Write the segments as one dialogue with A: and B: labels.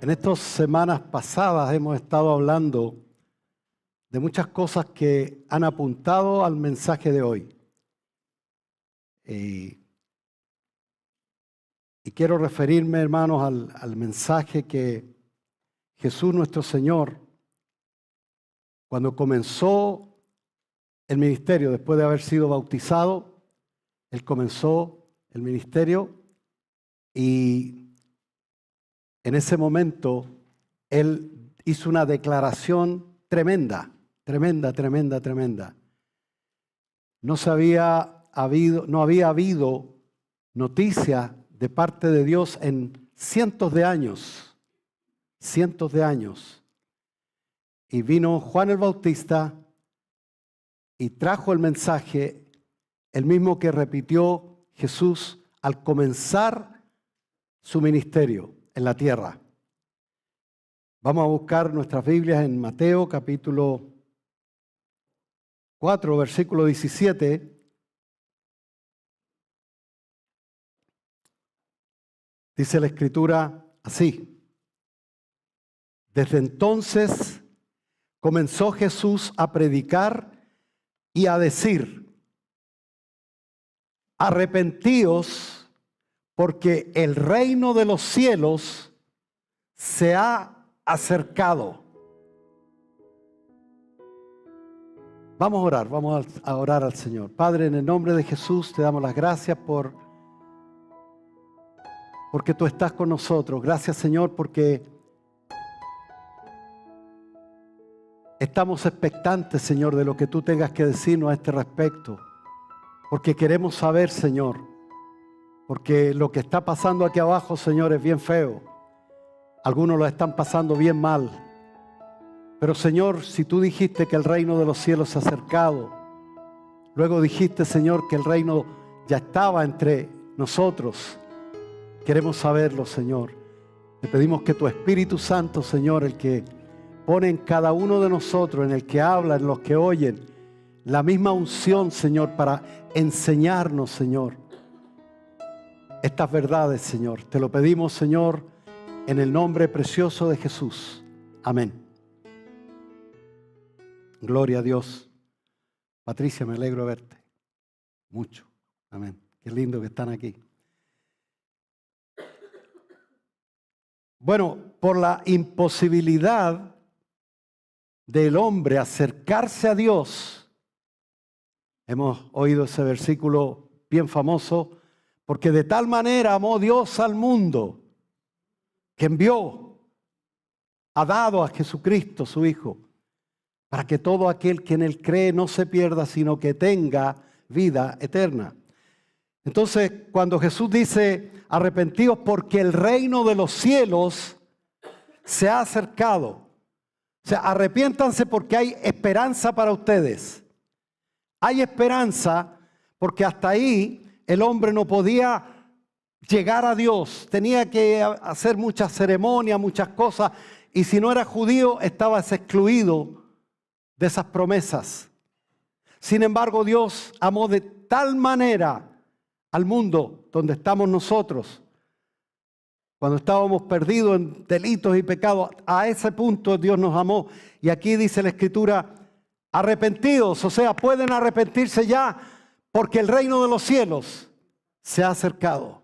A: En estas semanas pasadas hemos estado hablando de muchas cosas que han apuntado al mensaje de hoy. Y quiero referirme, hermanos, al mensaje que Jesús nuestro Señor, cuando comenzó el ministerio, después de haber sido bautizado, Él comenzó el ministerio y en ese momento Él hizo una declaración tremenda. No había habido noticia de parte de Dios en cientos de años. Y vino Juan el Bautista y trajo el mensaje, el mismo que repitió Jesús al comenzar su ministerio en la tierra. Vamos a buscar nuestras Biblias en Mateo capítulo 4, versículo 17. Dice la Escritura así: desde entonces comenzó Jesús a predicar y a decir: arrepentíos, porque el reino de los cielos se ha acercado. Vamos a orar al Señor. Padre, en el nombre de Jesús te damos las gracias porque tú estás con nosotros. Gracias, Señor, porque estamos expectantes, Señor, de lo que tú tengas que decirnos a este respecto. Porque queremos saber, Señor, porque lo que está pasando aquí abajo, Señor, es bien feo. Algunos lo están pasando bien mal. Pero, Señor, si tú dijiste que el reino de los cielos se ha acercado, luego dijiste, Señor, que el reino ya estaba entre nosotros, queremos saberlo, Señor. Te pedimos que tu Espíritu Santo, Señor, el que pone en cada uno de nosotros, en el que habla, en los que oyen, la misma unción, Señor, para enseñarnos, Señor, estas verdades, Señor. Te lo pedimos, Señor, en el nombre precioso de Jesús. Amén. Gloria a Dios. Patricia, me alegro de verte. Mucho. Amén. Qué lindo que están aquí. Bueno, por la imposibilidad del hombre acercarse a Dios, hemos oído ese versículo bien famoso, porque de tal manera amó Dios al mundo, que ha dado a Jesucristo su Hijo, para que todo aquel que en Él cree no se pierda, sino que tenga vida eterna. Entonces, cuando Jesús dice, arrepentíos porque el reino de los cielos se ha acercado. O sea, arrepiéntanse porque hay esperanza para ustedes. Hay esperanza porque hasta ahí el hombre no podía llegar a Dios. Tenía que hacer muchas ceremonias, muchas cosas. Y si no era judío, estabas excluido de esas promesas. Sin embargo, Dios amó de tal manera al mundo donde estamos nosotros, cuando estábamos perdidos en delitos y pecados, a ese punto Dios nos amó. Y aquí dice la Escritura, arrepentidos, o sea, pueden arrepentirse ya, porque el reino de los cielos se ha acercado.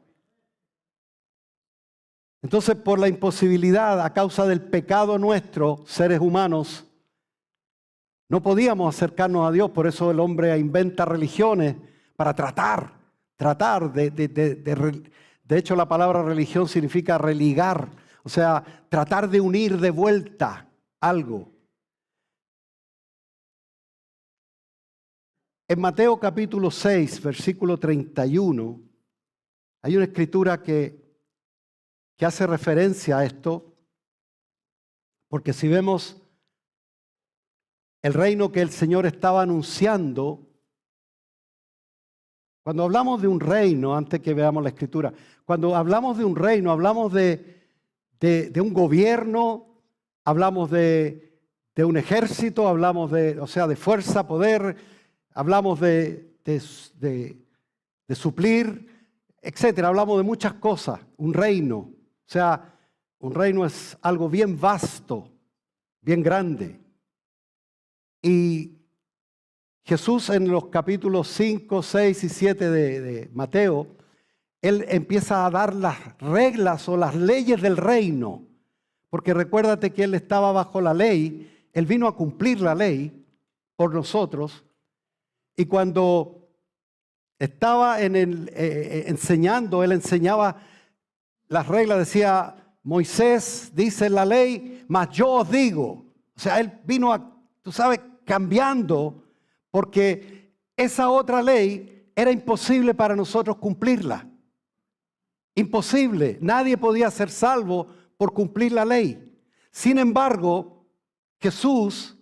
A: Entonces, por la imposibilidad, a causa del pecado nuestro, seres humanos, no podíamos acercarnos a Dios. Por eso el hombre inventa religiones para tratar de hecho, la palabra religión significa religar, o sea, tratar de unir de vuelta algo. En Mateo capítulo 6, versículo 31, hay una escritura que hace referencia a esto, porque si vemos el reino que el Señor estaba anunciando, cuando hablamos de un reino, antes que veamos la Escritura, cuando hablamos de un reino, hablamos de un gobierno, hablamos de un ejército, hablamos de fuerza, poder, hablamos de suplir, etcétera. Hablamos de muchas cosas, un reino. O sea, Un reino es algo bien vasto, bien grande. Y Jesús en los capítulos 5, 6 y 7 de Mateo, Él empieza a dar las reglas o las leyes del reino. Porque recuérdate que Él estaba bajo la ley, Él vino a cumplir la ley por nosotros. Y cuando estaba enseñando, Él enseñaba las reglas, decía, Moisés dice en la ley, mas yo os digo. O sea, Él vino tú sabes, cambiando, porque esa otra ley era imposible para nosotros cumplirla. Imposible. Nadie podía ser salvo por cumplir la ley. Sin embargo, Jesús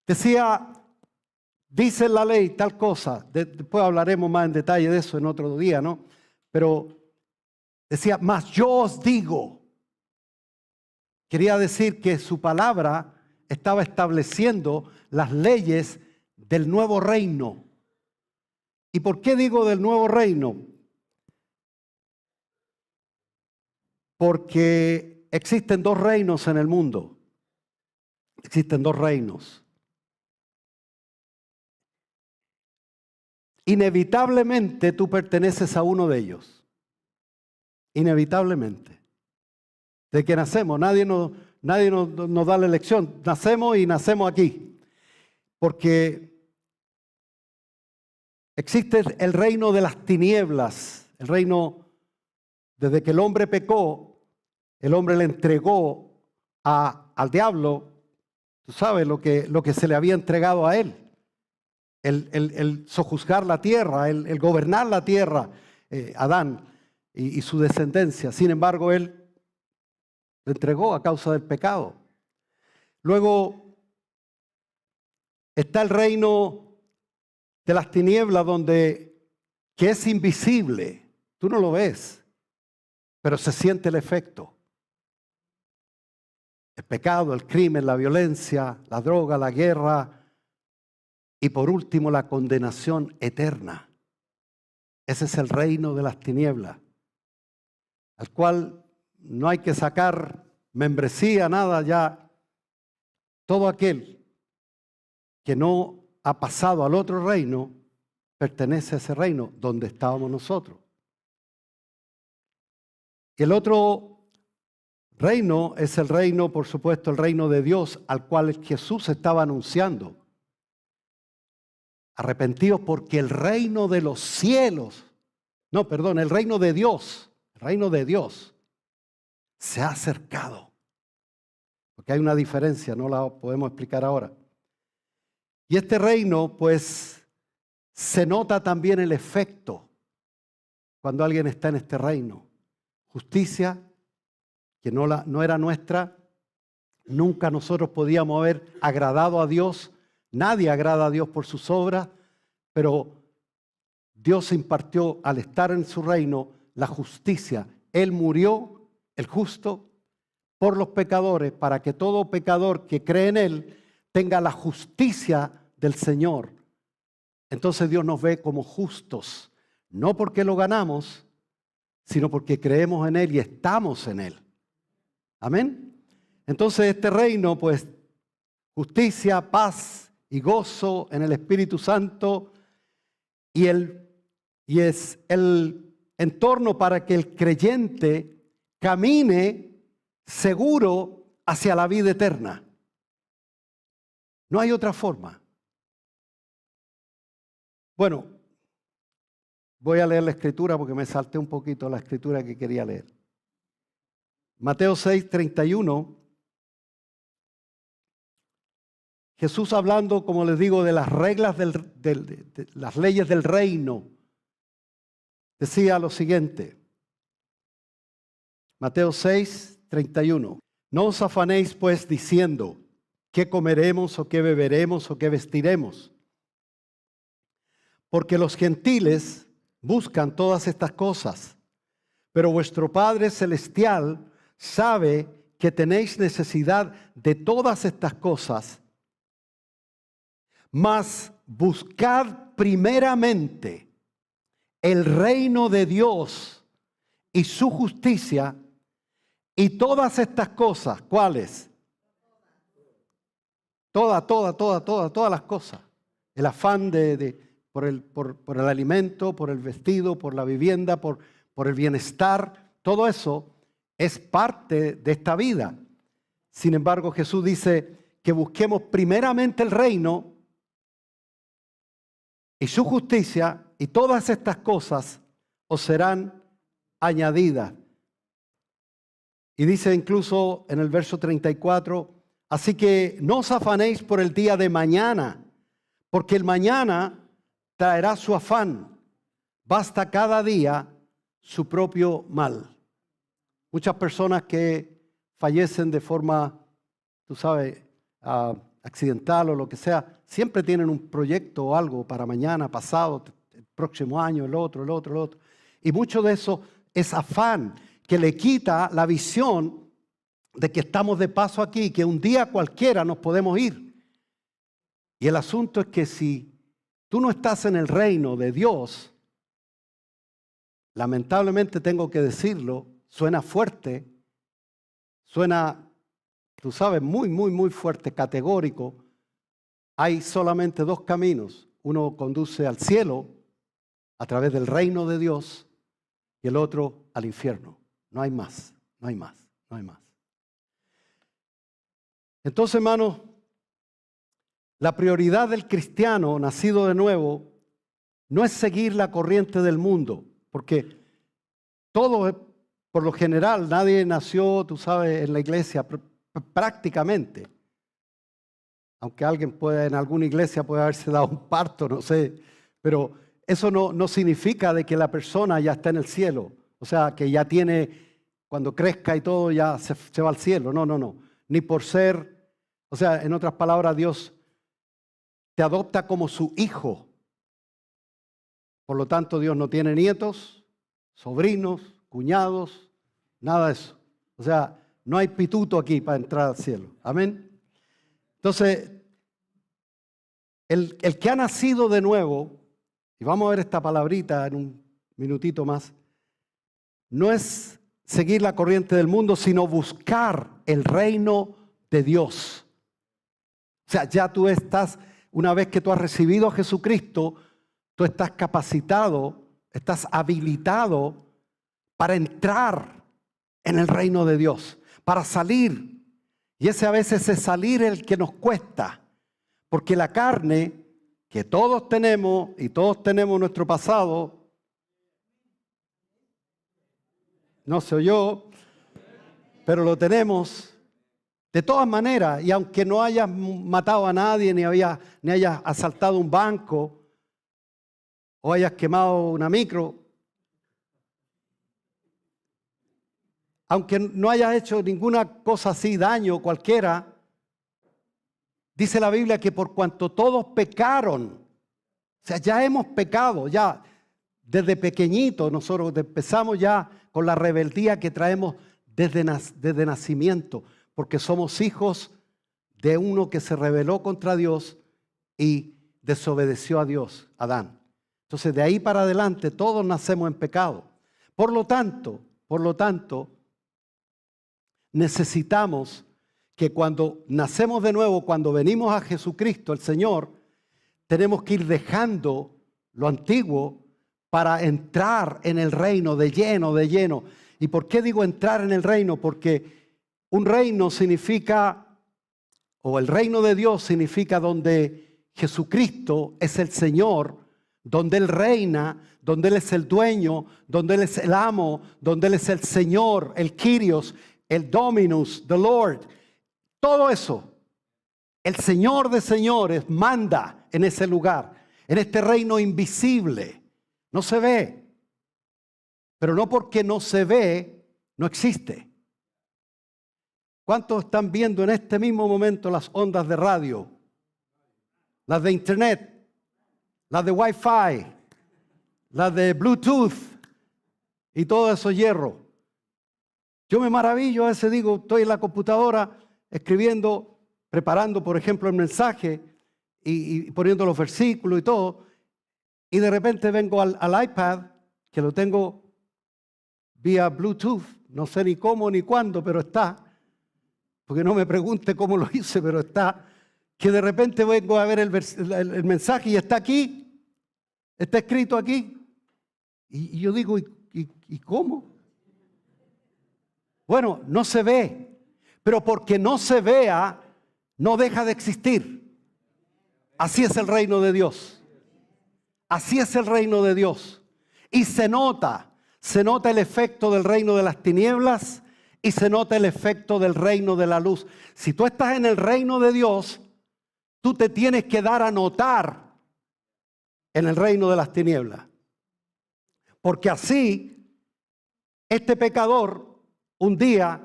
A: decía, dice en la ley tal cosa. Después hablaremos más en detalle de eso en otro día, ¿no? Pero decía, mas yo os digo. Quería decir que su palabra estaba estableciendo las leyes del nuevo reino. ¿Y por qué digo del nuevo reino? Porque existen dos reinos en el mundo. Existen dos reinos. Inevitablemente tú perteneces a uno de ellos. Inevitablemente. De que nacemos, nadie nos da la elección. Nacemos y nacemos aquí. Porque existe el reino de las tinieblas. El reino, desde que el hombre pecó, el hombre le entregó al diablo, tú sabes, lo que se le había entregado a él. El sojuzgar la tierra, el gobernar la tierra, Adán y su descendencia. Sin embargo, él le entregó a causa del pecado. Luego está el reino de las tinieblas, que es invisible. Tú no lo ves, pero se siente el efecto. El pecado, el crimen, la violencia, la droga, la guerra y por último la condenación eterna. Ese es el reino de las tinieblas, al cual no hay que sacar membresía, nada ya. Todo aquel que no ha pasado al otro reino pertenece a ese reino donde estábamos nosotros. El otro reino es el reino, por supuesto, el reino de Dios, al cual Jesús estaba anunciando. Arrepentidos porque el reino de los cielos, el reino de Dios, se ha acercado. Porque hay una diferencia, no la podemos explicar ahora. Y este reino, pues, se nota también el efecto cuando alguien está en este reino. Justicia, que no era nuestra, nunca nosotros podíamos haber agradado a Dios. Nadie agrada a Dios por sus obras, pero Dios impartió al estar en su reino la justicia. Él murió, el justo, por los pecadores, para que todo pecador que cree en Él tenga la justicia del Señor. Entonces Dios nos ve como justos, no porque lo ganamos, sino porque creemos en Él y estamos en Él. Amén. Entonces este reino, pues, justicia, paz y gozo en el Espíritu Santo y es el entorno para que el creyente camine seguro hacia la vida eterna. No hay otra forma. Bueno, voy a leer la escritura porque me salté un poquito la escritura que quería leer. Mateo 6:31. Jesús hablando, como les digo, de las reglas de las leyes del reino, decía lo siguiente. Mateo 6:31. No os afanéis pues diciendo, ¿qué comeremos o qué beberemos o qué vestiremos? Porque los gentiles buscan todas estas cosas, pero vuestro Padre Celestial sabe que tenéis necesidad de todas estas cosas. Mas buscad primeramente el reino de Dios y su justicia, Y todas estas cosas, ¿cuáles? Todas las cosas. El afán por el alimento, por el vestido, por la vivienda, por el bienestar, todo eso es parte de esta vida. Sin embargo, Jesús dice que busquemos primeramente el reino y su justicia, y todas estas cosas os serán añadidas. Y dice incluso en el verso 34, así que no os afanéis por el día de mañana, porque el mañana traerá su afán. Basta cada día su propio mal. Muchas personas que fallecen de forma, tú sabes, accidental o lo que sea, siempre tienen un proyecto o algo para mañana, pasado, el próximo año, el otro. Y mucho de eso es afán que le quita la visión de que estamos de paso aquí, que un día cualquiera nos podemos ir. Y el asunto es que si tú no estás en el reino de Dios, lamentablemente tengo que decirlo, suena fuerte, suena, tú sabes, muy fuerte, categórico. Hay solamente dos caminos. Uno conduce al cielo a través del reino de Dios y el otro al infierno. No hay más. Entonces, hermanos, la prioridad del cristiano nacido de nuevo no es seguir la corriente del mundo, porque todo, por lo general, nadie nació, tú sabes, en la iglesia prácticamente. Aunque alguien en alguna iglesia puede haberse dado un parto, no sé, pero eso no significa de que la persona ya está en el cielo. O sea, que ya tiene, cuando crezca y todo, ya se va al cielo. No. Ni por ser, o sea, en otras palabras, Dios te adopta como su hijo. Por lo tanto, Dios no tiene nietos, sobrinos, cuñados, nada de eso. O sea, no hay pituto aquí para entrar al cielo. Amén. Entonces, el que ha nacido de nuevo, y vamos a ver esta palabrita en un minutito más, no es seguir la corriente del mundo, sino buscar el reino de Dios. O sea, ya tú estás, una vez que tú has recibido a Jesucristo, tú estás capacitado, estás habilitado para entrar en el reino de Dios, para salir. Y ese a veces es salir el que nos cuesta, porque la carne que todos tenemos y todos tenemos nuestro pasado, no se oyó, pero lo tenemos de todas maneras. Y aunque no hayas matado a nadie, ni hayas asaltado un banco o hayas quemado una micro, aunque no hayas hecho ninguna cosa así, daño cualquiera, dice la Biblia que por cuanto todos pecaron, o sea, ya hemos pecado, ya desde pequeñitos nosotros empezamos ya con la rebeldía que traemos desde nacimiento, porque somos hijos de uno que se rebeló contra Dios y desobedeció a Dios, Adán. Entonces de ahí para adelante todos nacemos en pecado. Por lo tanto, necesitamos que cuando nacemos de nuevo, cuando venimos a Jesucristo, el Señor, tenemos que ir dejando lo antiguo para entrar en el reino de lleno. ¿Y por qué digo entrar en el reino? Porque un reino significa, o el reino de Dios significa donde Jesucristo es el Señor, donde Él reina, donde Él es el dueño, donde Él es el amo, donde Él es el Señor, el Kyrios, el Dominus, the Lord. Todo eso, el Señor de señores manda en ese lugar, en este reino invisible. No se ve, pero no porque no se ve, no existe. ¿Cuántos están viendo en este mismo momento las ondas de radio? Las de internet, las de Wi-Fi, las de Bluetooth y todo eso hierro. Yo me maravillo, a veces digo, estoy en la computadora escribiendo, preparando, por ejemplo, el mensaje y poniendo los versículos y todo, y de repente vengo al iPad, que lo tengo vía Bluetooth. No sé ni cómo ni cuándo, pero está. Porque no me pregunte cómo lo hice, pero está. Que de repente vengo a ver el mensaje y está aquí. Está escrito aquí. Y yo digo, ¿y cómo? Bueno, no se ve. Pero porque no se vea, no deja de existir. Así es el reino de Dios. Así es el reino de Dios. Y se nota el efecto del reino de las tinieblas y se nota el efecto del reino de la luz. Si tú estás en el reino de Dios, tú te tienes que dar a notar en el reino de las tinieblas. Porque así, este pecador un día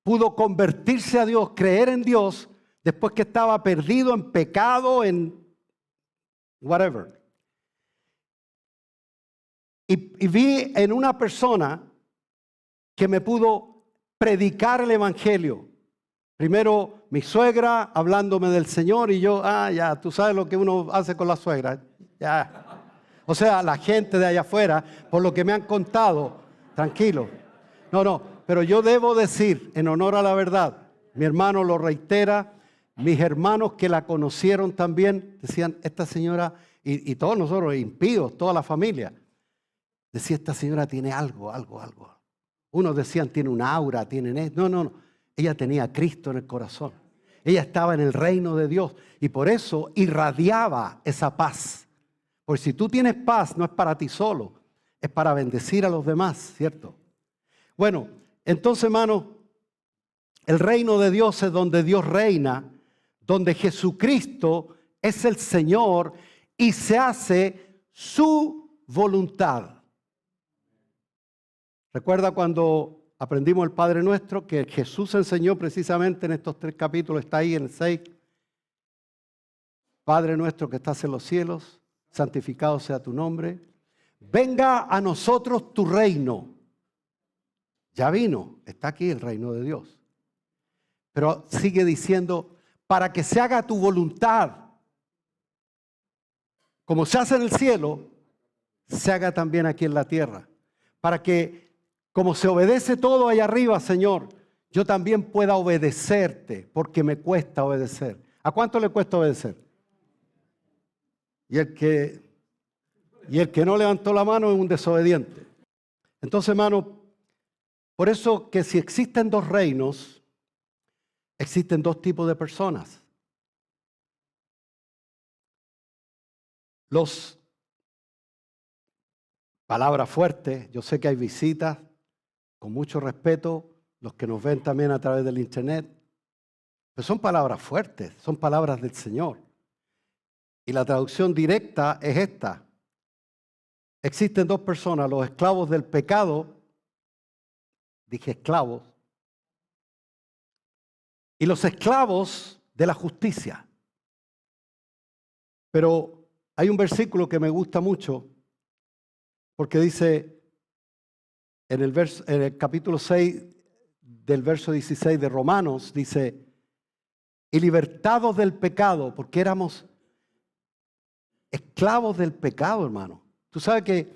A: pudo convertirse a Dios, creer en Dios, después que estaba perdido en pecado, en whatever. Y vi en una persona que me pudo predicar el evangelio. Primero mi suegra hablándome del Señor y yo, ya, tú sabes lo que uno hace con la suegra. Ya. O sea, la gente de allá afuera, por lo que me han contado, tranquilo. No, pero yo debo decir, en honor a la verdad, mi hermano lo reitera, mis hermanos que la conocieron también, decían, esta señora, y todos nosotros, impíos, toda la familia, decía, esta señora tiene algo. Unos decían, tiene un aura, tienen esto. No. Ella tenía a Cristo en el corazón. Ella estaba en el reino de Dios y por eso irradiaba esa paz. Porque si tú tienes paz, no es para ti solo, es para bendecir a los demás, ¿cierto? Bueno, entonces, hermano, el reino de Dios es donde Dios reina, donde Jesucristo es el Señor y se hace su voluntad. ¿Recuerda cuando aprendimos el Padre Nuestro? Que Jesús enseñó precisamente en estos 3 capítulos, está ahí en el 6. Padre nuestro que estás en los cielos, santificado sea tu nombre. Venga a nosotros tu reino. Ya vino, está aquí el reino de Dios. Pero sigue diciendo, para que se haga tu voluntad, como se hace en el cielo, se haga también aquí en la tierra. Para que, como se obedece todo allá arriba, Señor, yo también pueda obedecerte, porque me cuesta obedecer. ¿A cuánto le cuesta obedecer? Y el que no levantó la mano es un desobediente. Entonces, hermano, por eso que si existen 2 reinos, existen 2 tipos de personas. Palabras fuertes, yo sé que hay visitas, con mucho respeto, los que nos ven también a través del internet, pero son palabras fuertes, son palabras del Señor. Y la traducción directa es esta. Existen 2 personas, los esclavos del pecado, dije esclavos, y los esclavos de la justicia. Pero hay un versículo que me gusta mucho, porque dice en el capítulo 6 del verso 16 de Romanos, dice, y libertados del pecado, porque éramos esclavos del pecado, hermano. Tú sabes que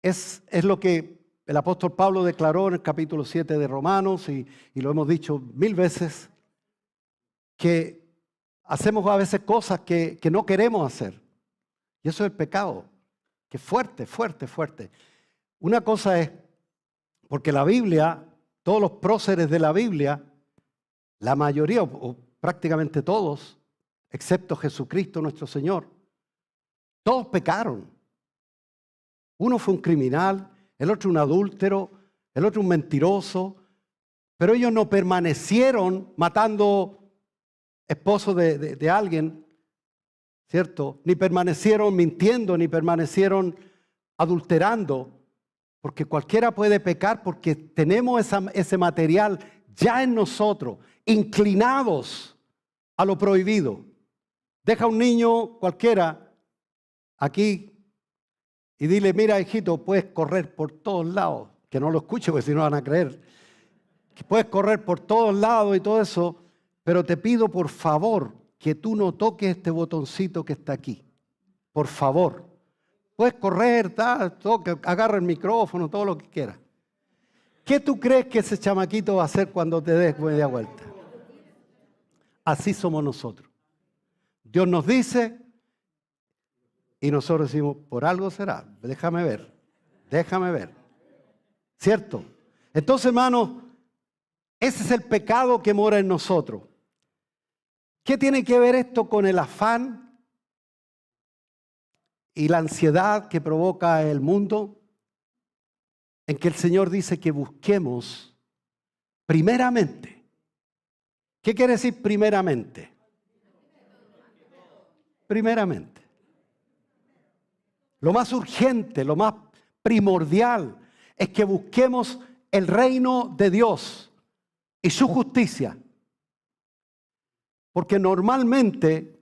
A: es lo que el apóstol Pablo declaró en el capítulo 7 de Romanos, y lo hemos dicho 1000 veces, que hacemos a veces cosas que no queremos hacer. Y eso es el pecado, que es fuerte, fuerte, fuerte. Una cosa es, porque la Biblia, todos los próceres de la Biblia, la mayoría o prácticamente todos, excepto Jesucristo nuestro Señor, todos pecaron. Uno fue un criminal, el otro un adúltero, el otro un mentiroso, pero ellos no permanecieron matando esposos de alguien, ¿cierto? Ni permanecieron mintiendo, ni permanecieron adulterando. Porque cualquiera puede pecar porque tenemos ese material ya en nosotros, inclinados a lo prohibido. Deja a un niño cualquiera aquí y dile, mira hijito, puedes correr por todos lados. Que no lo escuche porque si no van a creer. Que puedes correr por todos lados y todo eso, pero te pido por favor que tú no toques este botoncito que está aquí. Por favor. puedes correr, todo, que agarra el micrófono, todo lo que quieras. ¿Qué tú crees que ese chamaquito va a hacer cuando te des media vuelta? Así somos nosotros. Dios nos dice y nosotros decimos, por algo será, déjame ver. ¿Cierto? Entonces, hermanos, ese es el pecado que mora en nosotros. ¿Qué tiene que ver esto con el afán y la ansiedad que provoca el mundo? En que el Señor dice que busquemos primeramente. ¿Qué quiere decir primeramente? Primeramente. Lo más urgente, lo más primordial es que busquemos el reino de Dios y su justicia. Porque normalmente,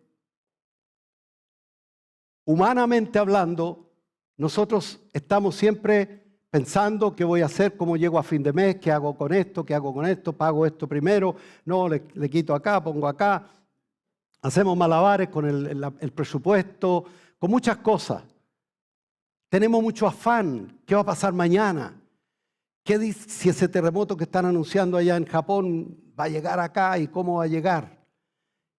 A: humanamente hablando, nosotros estamos siempre pensando qué voy a hacer, cómo llego a fin de mes, qué hago con esto, pago esto primero, no, le quito acá, pongo acá. Hacemos malabares con el presupuesto, con muchas cosas. Tenemos mucho afán. ¿Qué va a pasar mañana? ¿Qué dice si ese terremoto que están anunciando allá en Japón va a llegar acá y cómo va a llegar?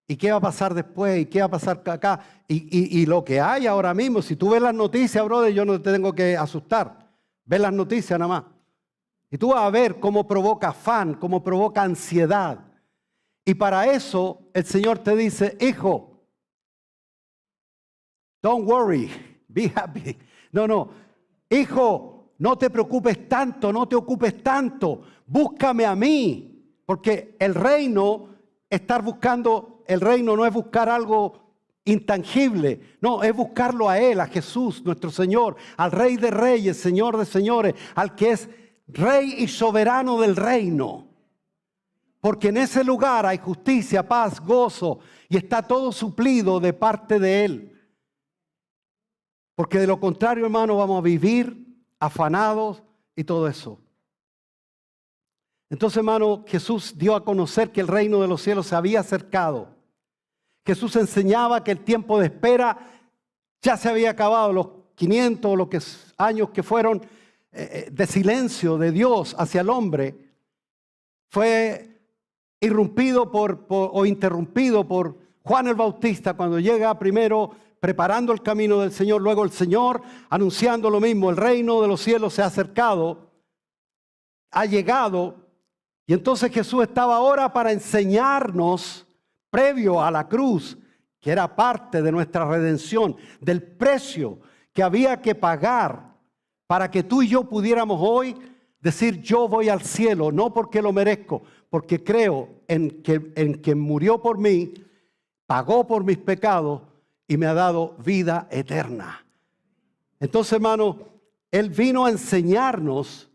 A: ¿Y qué va a pasar después? ¿Y qué va a pasar acá? Y lo que hay ahora mismo, si tú ves las noticias, brother, yo no te tengo que asustar. Ves las noticias nada más. Y tú vas a ver cómo provoca afán, cómo provoca ansiedad. Y para eso el Señor te dice, hijo, don't worry, be happy. No, hijo, no te preocupes tanto, no te ocupes tanto. Búscame a mí, porque el reino, estar buscando el reino no es buscar algo intangible, no, es buscarlo a Él, a Jesús, nuestro Señor, al Rey de Reyes, Señor de Señores, al que es Rey y soberano del reino. Porque en ese lugar hay justicia, paz, gozo y está todo suplido de parte de Él. Porque de lo contrario, hermano, vamos a vivir afanados y todo eso. Entonces, hermano, Jesús dio a conocer que el reino de los cielos se había acercado. Jesús enseñaba que el tiempo de espera ya se había acabado, los 500 o los años que fueron de silencio de Dios hacia el hombre, fue irrumpido o interrumpido por Juan el Bautista cuando llega primero preparando el camino del Señor, luego el Señor anunciando lo mismo, el reino de los cielos se ha acercado, ha llegado, y entonces Jesús estaba ahora para enseñarnos, previo a la cruz, que era parte de nuestra redención, del precio que había que pagar para que tú y yo pudiéramos hoy decir yo voy al cielo, no porque lo merezco, porque creo en que murió por mí, pagó por mis pecados y me ha dado vida eterna. Entonces, hermano, Él vino a enseñarnos,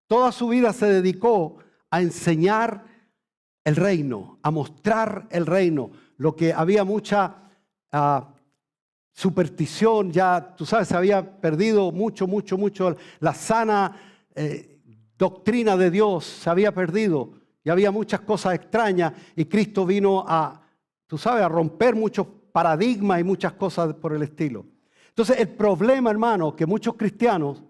A: toda su vida se dedicó a enseñar el reino, a mostrar el reino, lo que había mucha superstición, ya tú sabes, se había perdido mucho la sana doctrina de Dios, se había perdido y había muchas cosas extrañas y Cristo vino a, tú sabes, a romper muchos paradigmas y muchas cosas por el estilo. Entonces el problema, hermano, que muchos cristianos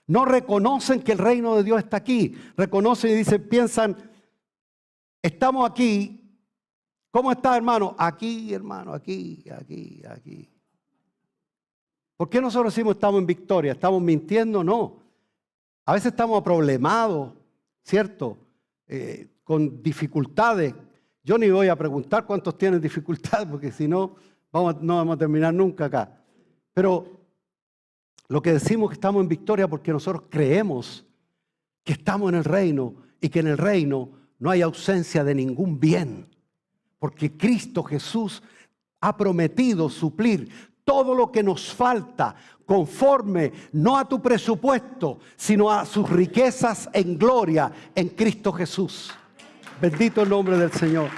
A: no reconocen que el reino de Dios está aquí, reconocen y dicen, piensan, estamos aquí. ¿Cómo está, hermano? Aquí, hermano, aquí. ¿Por qué nosotros decimos estamos en victoria? ¿Estamos mintiendo? No. A veces estamos problemados, ¿cierto? Con dificultades. Yo ni voy a preguntar cuántos tienen dificultades, porque si no, no vamos a terminar nunca acá. Pero lo que decimos que estamos en victoria porque nosotros creemos que estamos en el reino y que en el reino no hay ausencia de ningún bien. Porque Cristo Jesús ha prometido suplir todo lo que nos falta conforme no a tu presupuesto, sino a sus riquezas en gloria en Cristo Jesús. Bendito el nombre del Señor.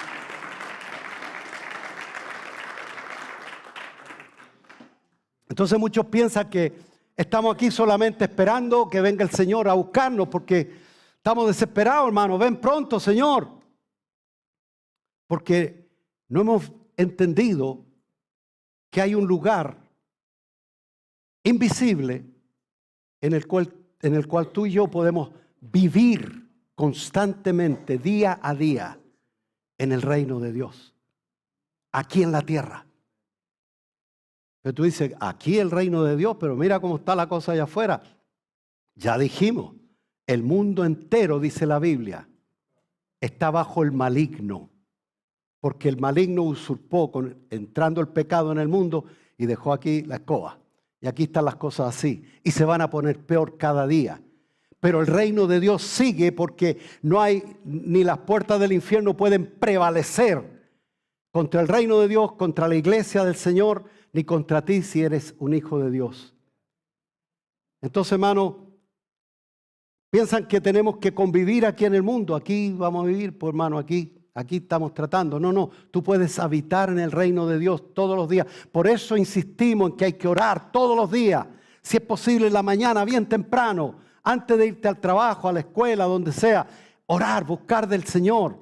A: Entonces muchos piensan que estamos aquí solamente esperando que venga el Señor a buscarnos porque estamos desesperados, hermano. Ven pronto, Señor. Porque no hemos entendido que hay un lugar invisible en el cual tú y yo podemos vivir constantemente, día a día, en el reino de Dios, aquí en la tierra. Pero tú dices, aquí el reino de Dios, pero mira cómo está la cosa allá afuera. Ya dijimos, el mundo entero, dice la Biblia, está bajo el maligno, porque el maligno usurpó, entrando el pecado en el mundo, y dejó aquí la escoba. Y aquí están las cosas así, y se van a poner peor cada día. Pero el reino de Dios sigue, porque no hay, ni las puertas del infierno pueden prevalecer contra el reino de Dios, contra la iglesia del Señor, ni contra ti si eres un hijo de Dios. Entonces, hermano, piensan que tenemos que convivir aquí en el mundo. Aquí vamos a vivir, pues, hermano, aquí estamos tratando. No, tú puedes habitar en el reino de Dios todos los días. Por eso insistimos en que hay que orar todos los días. Si es posible en la mañana, bien temprano, antes de irte al trabajo, a la escuela, donde sea. Orar, buscar del Señor.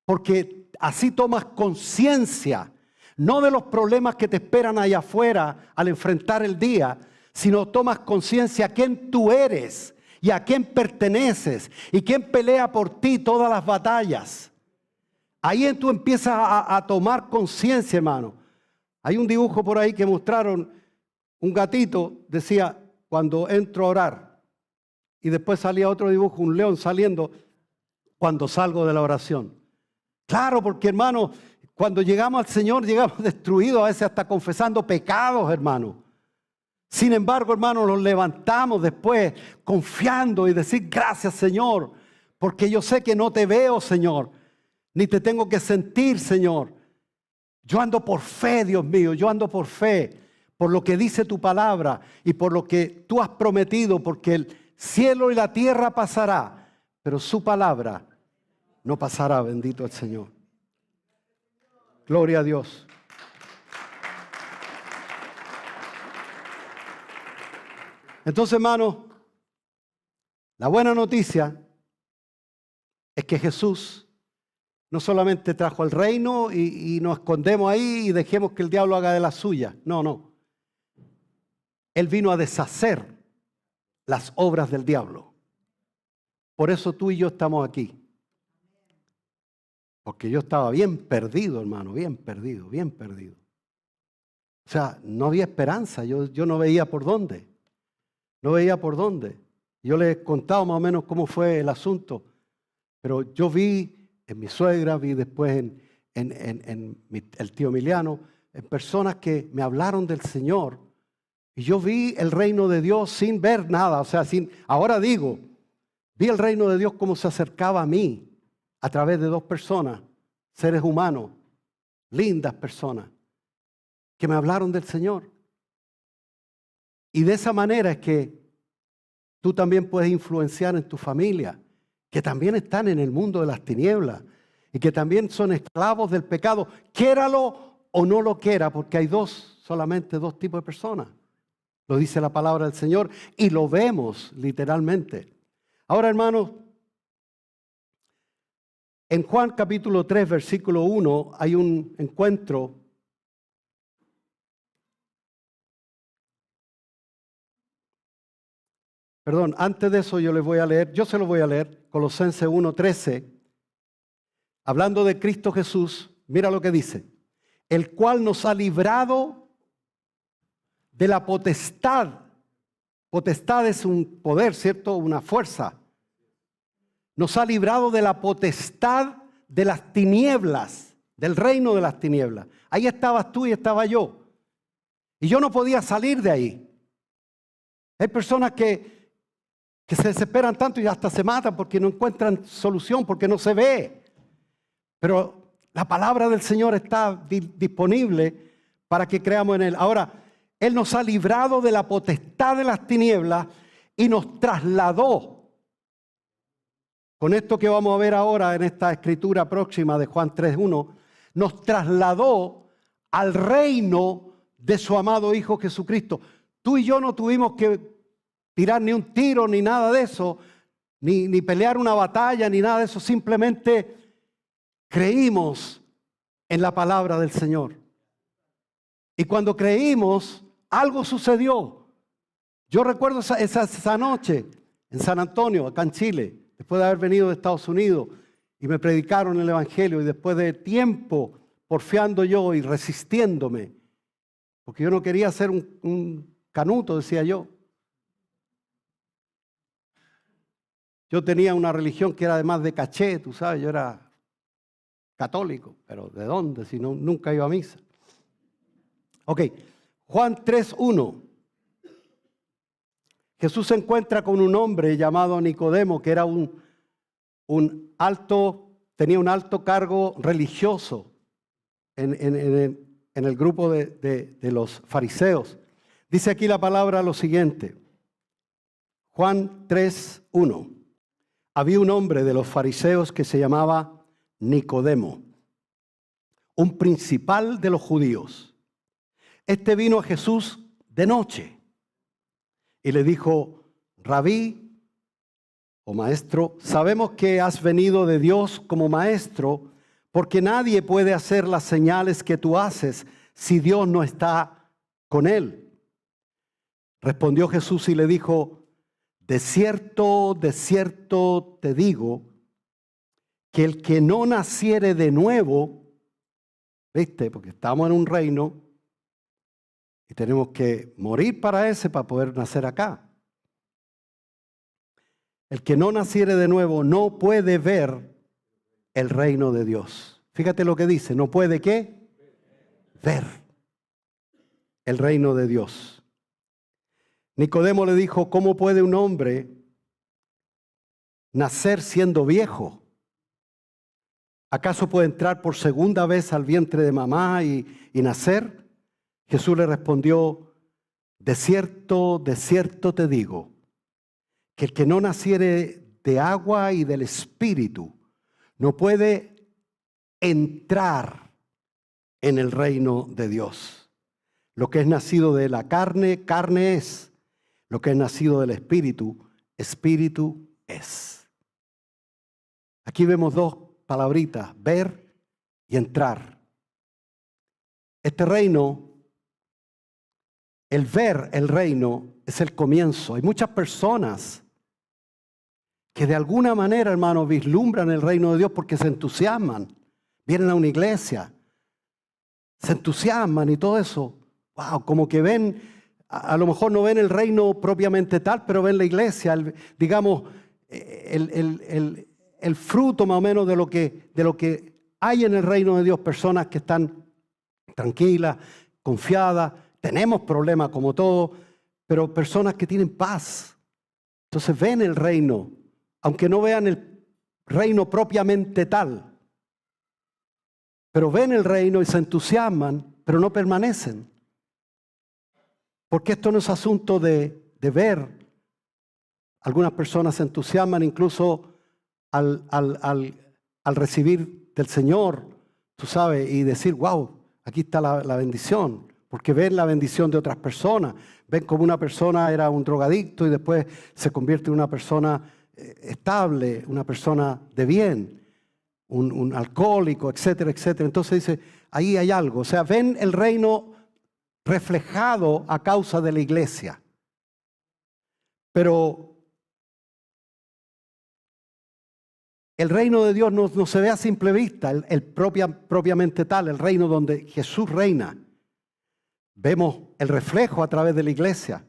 A: Porque así tomas conciencia, no de los problemas que te esperan allá afuera al enfrentar el día, sino tomas conciencia a quién tú eres y a quién perteneces y quién pelea por ti todas las batallas. Ahí tú empiezas a tomar conciencia, hermano. Hay un dibujo por ahí que mostraron, un gatito decía, cuando entro a orar. Y después salía otro dibujo, un león saliendo cuando salgo de la oración. Claro, porque, hermano, cuando llegamos al Señor, llegamos destruidos, a veces hasta confesando pecados, hermano. Sin embargo, hermano, los levantamos después confiando y decir gracias, Señor, porque yo sé que no te veo, Señor, ni te tengo que sentir, Señor. Yo ando por fe, Dios mío, yo ando por fe, por lo que dice tu palabra y por lo que tú has prometido, porque el cielo y la tierra pasará, pero su palabra no pasará, bendito el Señor. Gloria a Dios. Entonces, hermano, la buena noticia es que Jesús no solamente trajo el reino y nos escondemos ahí y dejemos que el diablo haga de la suya. No. Él vino a deshacer las obras del diablo. Por eso tú y yo estamos aquí. Porque yo estaba bien perdido, hermano, bien perdido. O sea, no había esperanza, yo no veía por dónde. Yo les he contado más o menos cómo fue el asunto, pero yo vi en mi suegra, vi después en el tío Emiliano, en personas que me hablaron del Señor, y yo vi el reino de Dios sin ver nada, o sea, ahora digo, vi el reino de Dios como se acercaba a mí, a través de dos personas, seres humanos, lindas personas, que me hablaron del Señor. Y de esa manera es que tú también puedes influenciar en tu familia, que también están en el mundo de las tinieblas y que también son esclavos del pecado, quiéralo o no lo quiera, porque hay solamente dos tipos de personas. Lo dice la palabra del Señor y lo vemos literalmente. Ahora, hermanos, en Juan capítulo 3, versículo 1, hay un encuentro. Perdón, antes de eso yo se lo voy a leer, Colosenses 1:13, hablando de Cristo Jesús, mira lo que dice, el cual nos ha librado de la potestad. Potestad es un poder, ¿cierto? Una fuerza. Nos ha librado de la potestad de las tinieblas, del reino de las tinieblas. Ahí estabas tú y estaba yo. Y yo no podía salir de ahí. Hay personas que se desesperan tanto y hasta se matan porque no encuentran solución, porque no se ve. Pero la palabra del Señor está disponible para que creamos en Él. Ahora, Él nos ha librado de la potestad de las tinieblas y nos trasladó. Con esto que vamos a ver ahora en esta escritura próxima de Juan 3:1, nos trasladó al reino de su amado Hijo Jesucristo. Tú y yo no tuvimos que tirar ni un tiro, ni nada de eso, ni pelear una batalla, ni nada de eso. Simplemente creímos en la palabra del Señor. Y cuando creímos, algo sucedió. Yo recuerdo esa noche en San Antonio, acá en Chile, después de haber venido de Estados Unidos, y me predicaron el Evangelio, y después de tiempo porfiando yo y resistiéndome, porque yo no quería ser un canuto, decía yo. Yo tenía una religión que era además de caché, tú sabes, yo era católico, pero ¿de dónde? Si no, nunca iba a misa. Ok, Juan 3:1. Jesús se encuentra con un hombre llamado Nicodemo, que era tenía un alto cargo religioso en el grupo de los fariseos. Dice aquí la palabra lo siguiente, Juan 3:1. Había un hombre de los fariseos que se llamaba Nicodemo, un principal de los judíos. Este vino a Jesús de noche y le dijo: Rabí, o maestro, sabemos que has venido de Dios como maestro, porque nadie puede hacer las señales que tú haces si Dios no está con él. Respondió Jesús y le dijo: de cierto te digo, que el que no naciere de nuevo, ¿viste? Porque estamos en un reino y tenemos que morir para poder nacer acá. El que no naciere de nuevo no puede ver el reino de Dios. Fíjate lo que dice, no puede ¿qué? Ver el reino de Dios. Nicodemo le dijo: ¿cómo puede un hombre nacer siendo viejo? ¿Acaso puede entrar por segunda vez al vientre de mamá y nacer? Jesús le respondió: de cierto te digo, que el que no naciere de agua y del Espíritu no puede entrar en el reino de Dios. Lo que es nacido de la carne, carne es. Lo que es nacido del Espíritu, Espíritu es. Aquí vemos dos palabritas, ver y entrar. Este reino, el ver el reino es el comienzo. Hay muchas personas que de alguna manera, hermano, vislumbran el reino de Dios porque se entusiasman. Vienen a una iglesia, se entusiasman y todo eso. Wow, como que ven... A lo mejor no ven el reino propiamente tal, pero ven la iglesia, digamos, el fruto más o menos de lo que hay en el reino de Dios. Personas que están tranquilas, confiadas, tenemos problemas como todos, pero personas que tienen paz. Entonces ven el reino, aunque no vean el reino propiamente tal, pero ven el reino y se entusiasman, pero no permanecen. Porque esto no es asunto de ver. Algunas personas se entusiasman incluso al recibir del Señor, tú sabes, y decir: wow, aquí está la bendición. Porque ven la bendición de otras personas. Ven como una persona era un drogadicto y después se convierte en una persona estable, una persona de bien, un alcohólico, etcétera, etcétera. Entonces dice, ahí hay algo. O sea, ven el reino reflejado a causa de la iglesia. Pero el reino de Dios no se ve a simple vista, propiamente tal, el reino donde Jesús reina. Vemos el reflejo a través de la iglesia.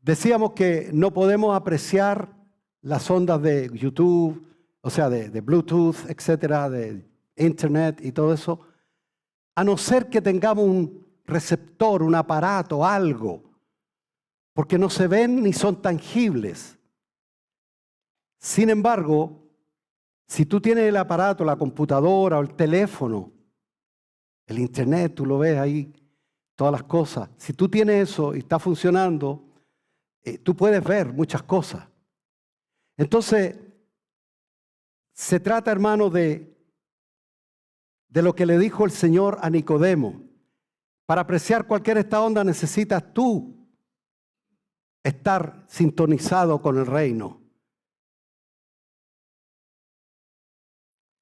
A: Decíamos que no podemos apreciar las ondas de YouTube, o sea, de Bluetooth, etcétera, de Internet y todo eso, a no ser que tengamos un receptor, un aparato, algo, porque no se ven ni son tangibles. Sin embargo, si tú tienes el aparato, la computadora o el teléfono, el Internet, tú lo ves ahí, todas las cosas. Si tú tienes eso y está funcionando, tú puedes ver muchas cosas. Entonces, se trata, hermano, de lo que le dijo el Señor a Nicodemo. Para apreciar cualquier esta onda necesitas tú estar sintonizado con el reino.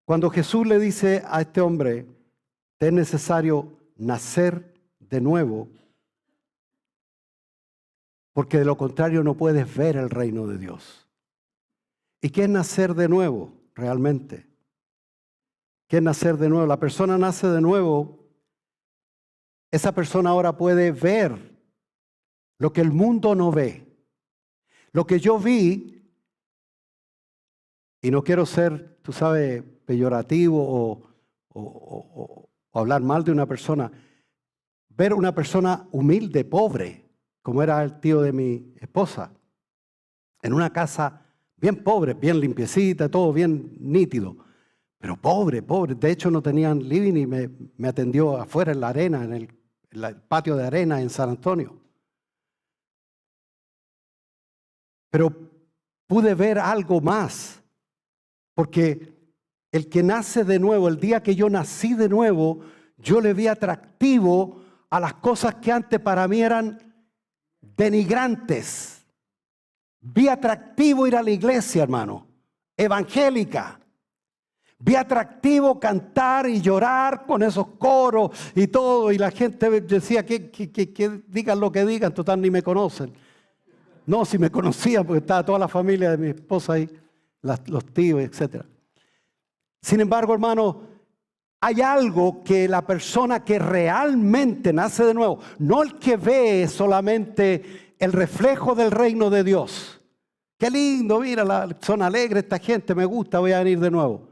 A: Cuando Jesús le dice a este hombre, te es necesario nacer de nuevo, porque de lo contrario no puedes ver el reino de Dios. ¿Y qué es nacer de nuevo realmente? ¿Qué es nacer de nuevo? La persona nace de nuevo. Esa persona ahora puede ver lo que el mundo no ve. Lo que yo vi, y no quiero ser, tú sabes, peyorativo o hablar mal de una persona, ver una persona humilde, pobre, como era el tío de mi esposa, en una casa bien pobre, bien limpiecita, todo bien nítido, pero pobre, pobre. De hecho no tenían living y me atendió afuera en la arena, en el patio de arena en San Antonio. Pero pude ver algo más, porque el que nace de nuevo, el día que yo nací de nuevo, yo le vi atractivo a las cosas que antes para mí eran denigrantes. Vi atractivo ir a la iglesia, hermano, evangélica. Vi atractivo cantar y llorar con esos coros y todo. Y la gente decía que digan lo que digan, total ni me conocen. No, si me conocían, porque estaba toda la familia de mi esposa ahí, los tíos, etc. Sin embargo, hermano, hay algo que la persona que realmente nace de nuevo, no el que ve solamente el reflejo del reino de Dios. Qué lindo, mira, son alegres esta gente, me gusta, voy a venir de nuevo.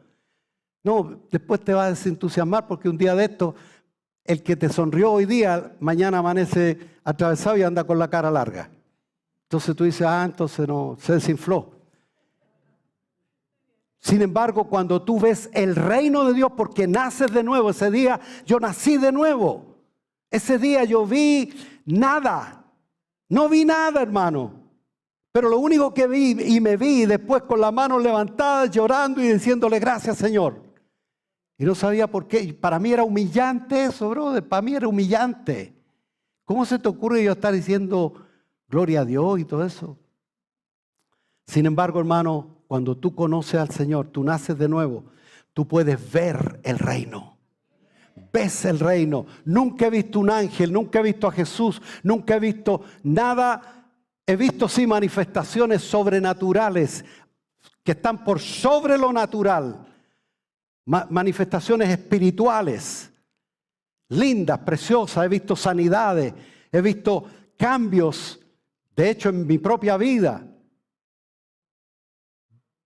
A: No, después te vas a desentusiasmar porque un día de esto, el que te sonrió hoy día, mañana amanece atravesado y anda con la cara larga. Entonces tú dices, entonces no, se desinfló. Sin embargo, cuando tú ves el reino de Dios, porque naces de nuevo, ese día yo nací de nuevo. Ese día yo vi nada. No vi nada, hermano. Pero lo único que vi y me vi después con las manos levantadas, llorando y diciéndole gracias, Señor. Y no sabía por qué. Para mí era humillante eso, brother. Para mí era humillante. ¿Cómo se te ocurre yo estar diciendo gloria a Dios y todo eso? Sin embargo, hermano, cuando tú conoces al Señor, tú naces de nuevo, tú puedes ver el reino. Ves el reino. Nunca he visto un ángel, nunca he visto a Jesús, nunca he visto nada. He visto sí manifestaciones sobrenaturales que están por sobre lo natural. Manifestaciones espirituales, lindas, preciosas. He visto sanidades, he visto cambios, de hecho en mi propia vida.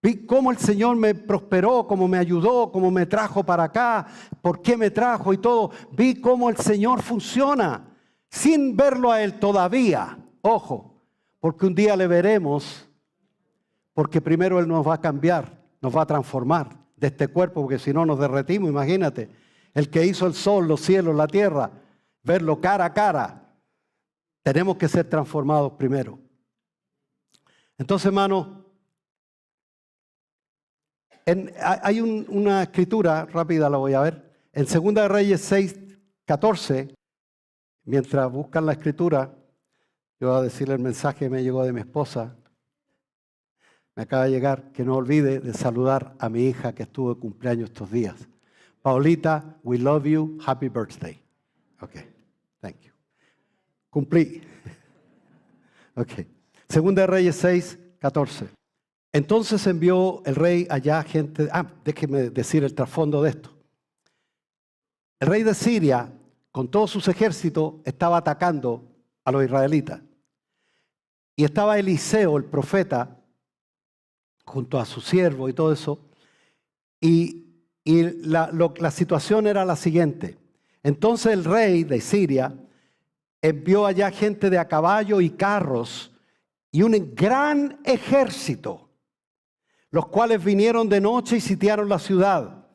A: Vi cómo el Señor me prosperó, cómo me ayudó, cómo me trajo para acá, por qué me trajo y todo. Vi cómo el Señor funciona, sin verlo a Él todavía. Ojo, porque un día le veremos, porque primero Él nos va a cambiar, nos va a transformar de este cuerpo, porque si no nos derretimos, imagínate. El que hizo el sol, los cielos, la tierra, verlo cara a cara. Tenemos que ser transformados primero. Entonces, hermano, hay una escritura, rápida la voy a ver, en 2 de Reyes 6:14, mientras buscan la escritura, yo voy a decirle el mensaje que me llegó de mi esposa. Me acaba de llegar, que no olvide de saludar a mi hija que estuvo de cumpleaños estos días. Paulita, we love you, happy birthday. Ok, thank you. Cumplí. Ok, 2 de Reyes 6:14. Entonces envió el rey allá gente. Déjeme decir el trasfondo de esto. El rey de Siria, con todos sus ejércitos, estaba atacando a los israelitas. Y estaba Eliseo, el profeta, junto a su siervo y todo eso. Y la situación era la siguiente. Entonces el rey de Siria envió allá gente de a caballo y carros y un gran ejército, los cuales vinieron de noche y sitiaron la ciudad.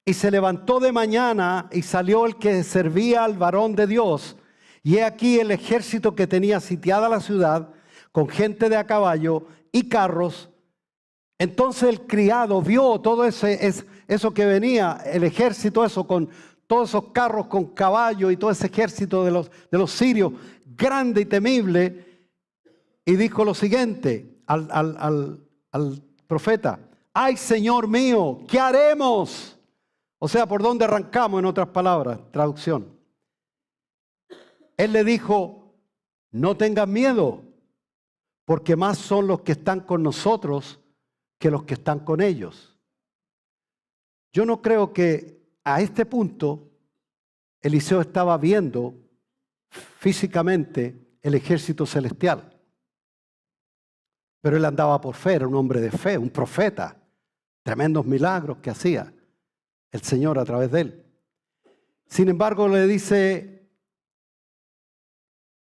A: Y se levantó de mañana y salió el que servía al varón de Dios. Y he aquí el ejército que tenía sitiada la ciudad, con gente de a caballo y carros. Entonces el criado vio todo eso que venía, el ejército, eso con todos esos carros con caballo y todo ese ejército de los sirios, grande y temible, y dijo lo siguiente al profeta: ¡ay, Señor mío! ¿Qué haremos? O sea, ¿por dónde arrancamos? En otras palabras, traducción. Él le dijo, no tengan miedo, porque más son los que están con nosotros que los que están con ellos. Yo no creo que a este punto Eliseo estaba viendo físicamente el ejército celestial. Pero él andaba por fe, era un hombre de fe, un profeta. Tremendos milagros que hacía el Señor a través de él. Sin embargo, le dice,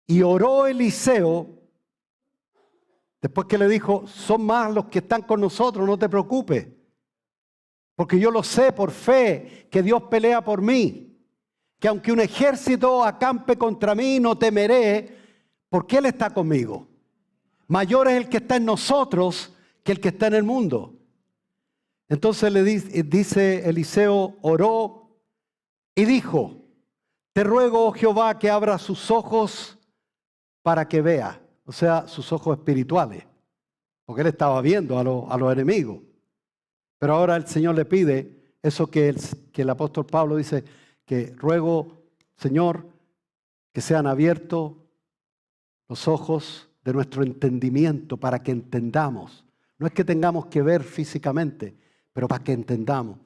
A: y oró Eliseo, después que le dijo, son más los que están con nosotros, no te preocupes, porque yo lo sé por fe, que Dios pelea por mí, que aunque un ejército acampe contra mí, no temeré, porque Él está conmigo. Mayor es el que está en nosotros que el que está en el mundo. Entonces le dice Eliseo, oró y dijo, te ruego, oh Jehová, que abra sus ojos para que vea, o sea, sus ojos espirituales, porque él estaba viendo a los enemigos. Pero ahora el Señor le pide eso que el apóstol Pablo dice, que ruego, Señor, que sean abiertos los ojos de nuestro entendimiento para que entendamos. No es que tengamos que ver físicamente, pero para que entendamos.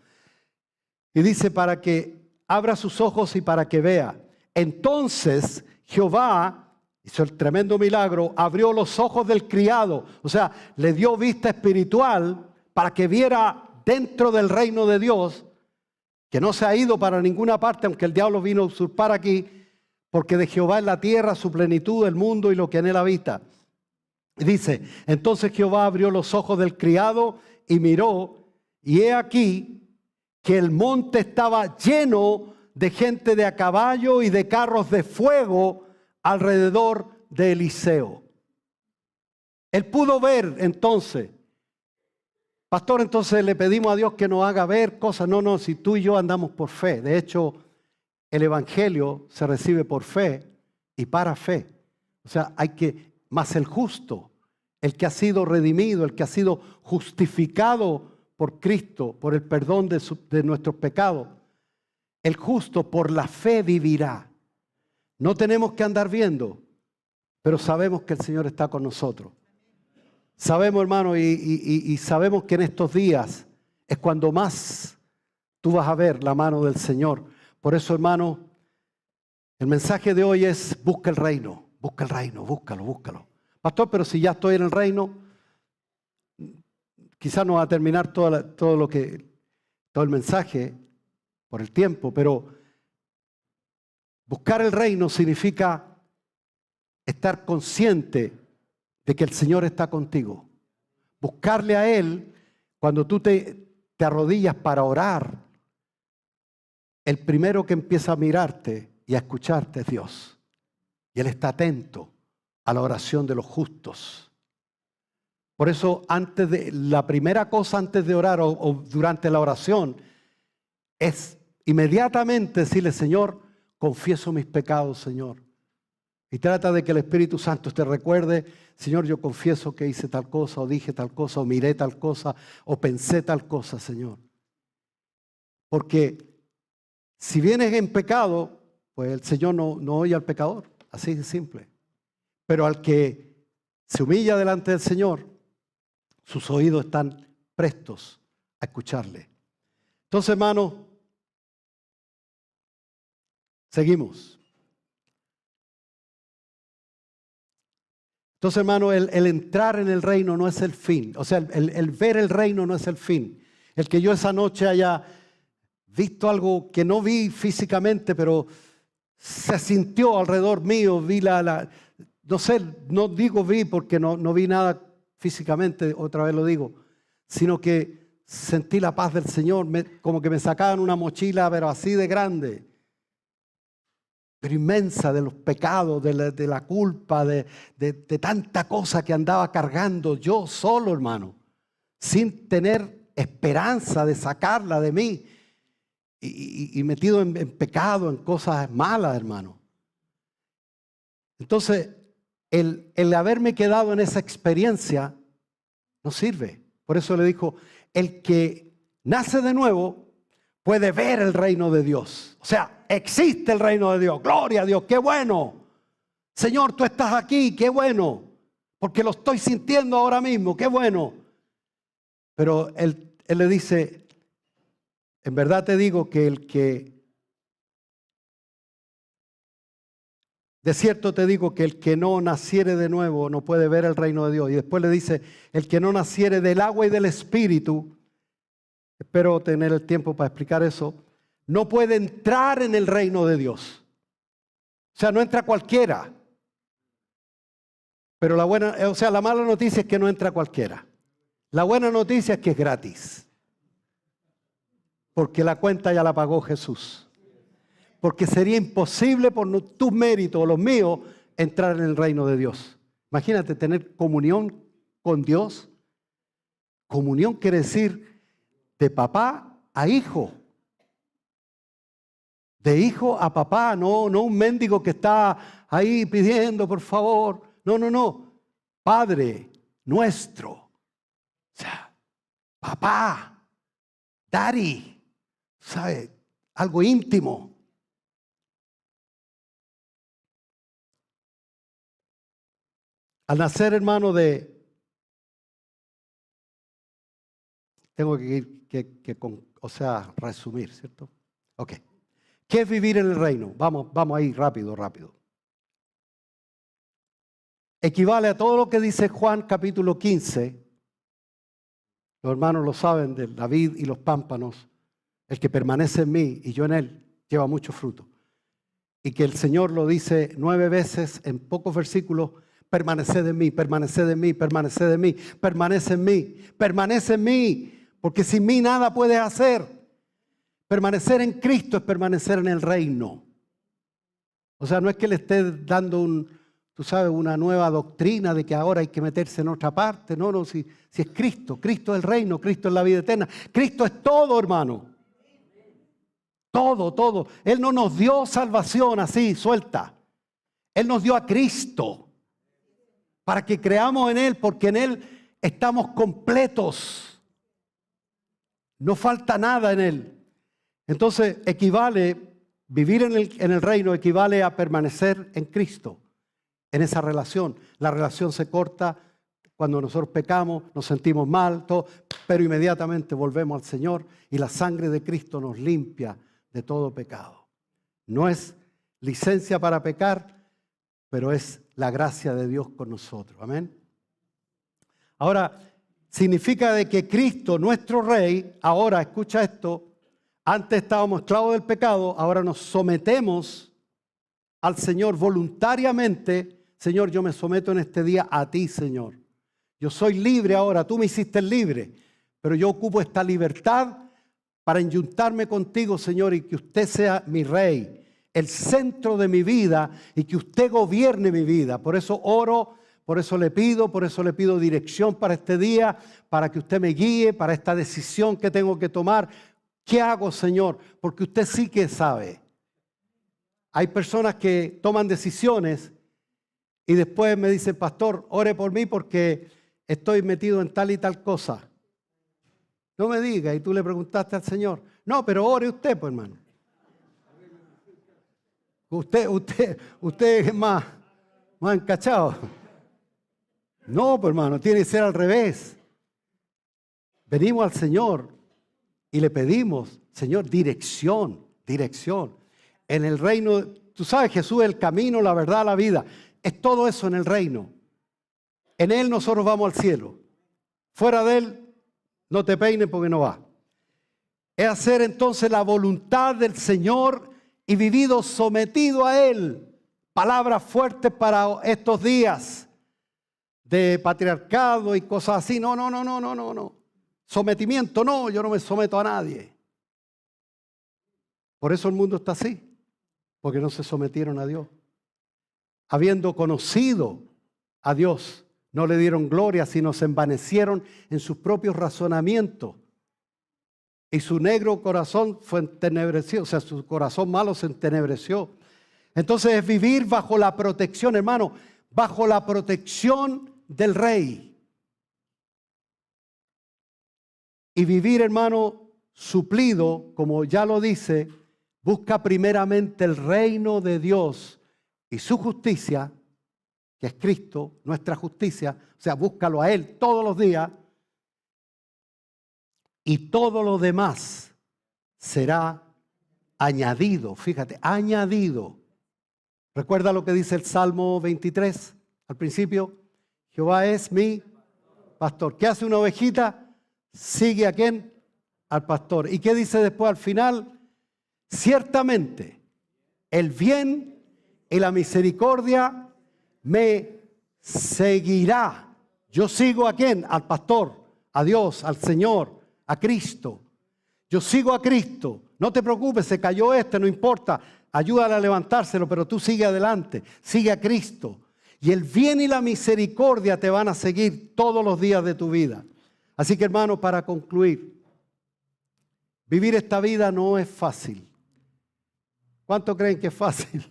A: Y dice, para que abra sus ojos y para que vea. Entonces Jehová hizo el tremendo milagro, abrió los ojos del criado, o sea, le dio vista espiritual para que viera dentro del reino de Dios, que no se ha ido para ninguna parte, aunque el diablo vino a usurpar aquí, porque de Jehová es la tierra, su plenitud, el mundo y lo que en él habita. Y dice, entonces Jehová abrió los ojos del criado y miró, y he aquí que el monte estaba lleno de gente de a caballo y de carros de fuego alrededor de Eliseo. Él pudo ver entonces, pastor, entonces le pedimos a Dios que nos haga ver cosas. No, si tú y yo andamos por fe. De hecho, el evangelio se recibe por fe y para fe. O sea, más el justo, el que ha sido redimido, el que ha sido justificado por Cristo, por el perdón de nuestros pecados. El justo por la fe vivirá. No tenemos que andar viendo, pero sabemos que el Señor está con nosotros. Sabemos, hermano, y sabemos que en estos días es cuando más tú vas a ver la mano del Señor. Por eso, hermano, el mensaje de hoy es busca el reino, búscalo. Pastor, pero si ya estoy en el reino, quizás no va a terminar todo el mensaje por el tiempo, pero buscar el reino significa estar consciente de que el Señor está contigo. Buscarle a Él cuando tú te arrodillas para orar. El primero que empieza a mirarte y a escucharte es Dios. Y Él está atento a la oración de los justos. Por eso la primera cosa antes de orar o durante la oración es inmediatamente decirle, Señor, confieso mis pecados, Señor. Y trata de que el Espíritu Santo te recuerde, Señor, yo confieso que hice tal cosa, o dije tal cosa, o miré tal cosa, o pensé tal cosa, Señor. Porque si vienes en pecado, pues el Señor no oye al pecador, así de simple. Pero al que se humilla delante del Señor, sus oídos están prestos a escucharle. Entonces, hermano, seguimos. Entonces, hermano, el entrar en el reino no es el fin. O sea, el ver el reino no es el fin. El que yo esa noche haya visto algo que no vi físicamente, pero se sintió alrededor mío, vi no sé, no digo vi porque no vi nada físicamente, otra vez lo digo, sino que sentí la paz del Señor, como que me sacaban una mochila, pero así de grande, pero inmensa, de los pecados, de la culpa, de tanta cosa que andaba cargando yo solo, hermano, sin tener esperanza de sacarla de mí y metido en pecado, en cosas malas, hermano. Entonces, el haberme quedado en esa experiencia no sirve. Por eso le dijo, el que nace de nuevo puede ver el reino de Dios. O sea, existe el reino de Dios. Gloria a Dios, qué bueno. Señor, tú estás aquí, qué bueno, porque lo estoy sintiendo ahora mismo, qué bueno. Pero él le dice, en verdad te digo que de cierto te digo que el que no naciere de nuevo no puede ver el reino de Dios. Y después le dice, el que no naciere del agua y del espíritu, espero tener el tiempo para explicar eso, no puede entrar en el reino de Dios. O sea, no entra cualquiera. Pero la mala noticia es que no entra cualquiera. La buena noticia es que es gratis. Porque la cuenta ya la pagó Jesús. Porque sería imposible por tus méritos o los míos entrar en el reino de Dios. Imagínate tener comunión con Dios. Comunión quiere decir de papá a hijo. De hijo a papá, no un mendigo que está ahí pidiendo por favor. No. Padre nuestro. O sea, papá, daddy, ¿sabe? Algo íntimo. Al nacer, hermano, tengo que resumir, ¿cierto? Ok. ¿Qué es vivir en el reino? Vamos ahí rápido. Equivale a todo lo que dice Juan capítulo 15. Los hermanos lo saben, de la vid y los pámpanos. El que permanece en mí y yo en él lleva mucho fruto. Y que el Señor lo dice 9 veces en pocos versículos. Permaneced en mí, permaneced en mí, permaneced en mí, permanece en mí, permanece en mí, porque sin mí nada puedes hacer. Permanecer en Cristo es permanecer en el reino. O sea, no es que le esté dando una nueva doctrina de que ahora hay que meterse en otra parte. No, si es Cristo, Cristo es el reino, Cristo es la vida eterna. Cristo es todo, hermano. Todo. Él no nos dio salvación así, suelta. Él nos dio a Cristo. Para que creamos en Él, porque en Él estamos completos. No falta nada en Él. Entonces vivir en el reino equivale a permanecer en Cristo, en esa relación. La relación se corta cuando nosotros pecamos, nos sentimos mal, todo, pero inmediatamente volvemos al Señor y la sangre de Cristo nos limpia de todo pecado. No es licencia para pecar, pero es la gracia de Dios con nosotros. Amén. Ahora, significa de que Cristo, nuestro Rey, ahora, escucha esto, antes estábamos esclavos del pecado, ahora nos sometemos al Señor voluntariamente. Señor, yo me someto en este día a ti, Señor. Yo soy libre ahora, tú me hiciste libre, pero yo ocupo esta libertad para enyuntarme contigo, Señor, y que usted sea mi Rey, el centro de mi vida y que usted gobierne mi vida. Por eso oro, por eso le pido dirección para este día, para que usted me guíe, para esta decisión que tengo que tomar. ¿Qué hago, Señor? Porque usted sí que sabe. Hay personas que toman decisiones y después me dicen, pastor, ore por mí porque estoy metido en tal y tal cosa. No me diga, y tú le preguntaste al Señor. No, pero ore usted, pues, hermano. Usted es más encachado. No, pues, hermano, tiene que ser al revés. Venimos al Señor y le pedimos, Señor, dirección. En el reino, tú sabes, Jesús es el camino, la verdad, la vida. Es todo eso en el reino. En Él nosotros vamos al cielo. Fuera de Él, no te peines porque no va. Es hacer entonces la voluntad del Señor y vivido sometido a Él. Palabras fuertes para estos días de patriarcado y cosas así. No. Sometimiento, no, yo no me someto a nadie. Por eso el mundo está así, porque no se sometieron a Dios. Habiendo conocido a Dios, no le dieron gloria, sino se envanecieron en sus propios razonamientos. Y su negro corazón fue entenebrecido, o sea, su corazón malo se entenebreció. Entonces es vivir bajo la protección, hermano, bajo la protección del Rey. Y vivir, hermano, suplido, como ya lo dice, busca primeramente el reino de Dios y su justicia, que es Cristo, nuestra justicia, o sea, búscalo a Él todos los días, y todo lo demás será añadido. Fíjate, añadido. ¿Recuerda lo que dice el Salmo 23 al principio? Jehová es mi pastor. ¿Qué hace una ovejita? Sigue a quién? Al pastor. ¿Y qué dice después al final? Ciertamente, el bien y la misericordia me seguirá. Yo sigo a quién? Al pastor, a Dios, al Señor, a Cristo. Yo sigo a Cristo. No te preocupes, se cayó no importa. Ayúdale a levantárselo, pero tú sigue adelante. Sigue a Cristo. Y el bien y la misericordia te van a seguir todos los días de tu vida. Así que, hermano, para concluir, vivir esta vida no es fácil. ¿Cuánto creen que es fácil?